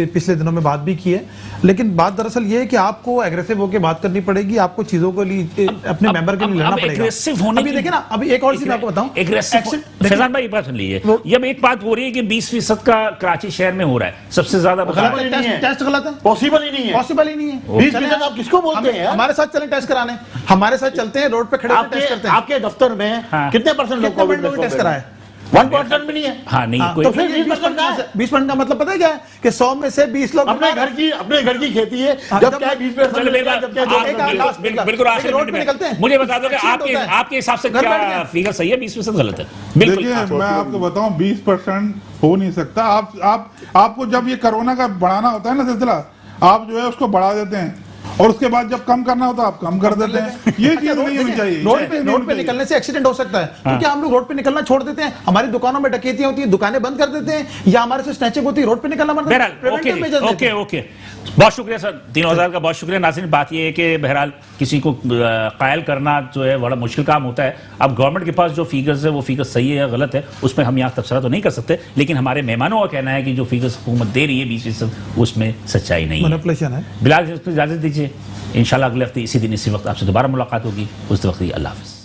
पिछले दिनों में बात भी की है। लेकिन बात दरअसल ये है कि आपको एग्रेसिव होकर बात करनी पड़ेगी, आपको चीजों को लिए अपने मेंबर के लिए लड़ना पड़ेगा। एग्रेसिव होने अभी देखिए ना, अभी एक और चीज आपको बताऊं, फैजान भाई बात सुन लीजिए। जब एक बात हो रही है कि 20% का कराची शहर में हो रहा है, सबसे ज्यादा टेस्ट गलत है, पॉसिबल ही नहीं है, पॉसिबल ही नहीं है। 20% आप किसको बोलते हैं? हमारे साथ चलें टेस्ट कराने, हमारे साथ चलते हैं, रोड पे खड़े होकर टेस्ट करते हैं। आपके दफ्तर में कितने परसेंट लोग कोविड टेस्ट कराए? 1% भी नहीं है। हाँ नहीं हाँ, कोई तो फिर 20% का है। 20% का मतलब पता है क्या है कि 100 में से 20 लोग अपने घर की खेती है, हाँ, जब जब- क्या 20% चलो मेरी बात- जब क्या आप 10% बिल्कुल आखिरी रोड मिनट पे में निकलते हैं। मुझे बता दो कि एक्सीडेंट होता है। आपके हिसाब से घर बैठ क्या गए। फिगर सही है? 20% गलत है बिल्कुल। देखिए मैं आपको बताऊं 20% हो नहीं सकता। आपको जब ये कोरोना का बढ़ाना होता है ना सिलसिला, आप जो है उसको बढ़ा देते हैं और उसके बाद जब कम करना होता है आप कम कर देते हैं। ये चीज नहीं होनी चाहिए। रोड पे निकलने से एक्सीडेंट हो सकता है, तो क्या हम लोग रोड पे निकलना छोड़ देते हैं? हमारी दुकानों में डकैतियां होती है, दुकानें बंद कर देते हैं, या हमारे से स्नैचिंग होती है, रोड पे निकलना पड़ता है। बहरहाल Preventive measures लेते ओके हैं। ओके बहुत शुक्रिया सर, तीनों हजार का बहुत शुक्रिया। नाज़रीन बात ये है कि बहरहाल किसी को कायल करना जो है बड़ा मुश्किल काम होता है। अब गवर्नमेंट के पास जो फिगर्स है वो फिगर्स सही है या गलत है उसमें हम यहाँ तबसरा तो नहीं कर सकते, लेकिन हमारे मेहमानों का कहना है कि जो फिगर्स हुकूमत दे रही है 20% उसमें सच्चाई नहीं है। मैनिपुलेशन है। बिलाल इजाजत दीजिए, इंशाल्लाह अगले हफ्ते इसी दिन इसी वक्त आपसे दोबारा मुलाकात होगी। उस वक्त अल्लाह हाफ़िज़।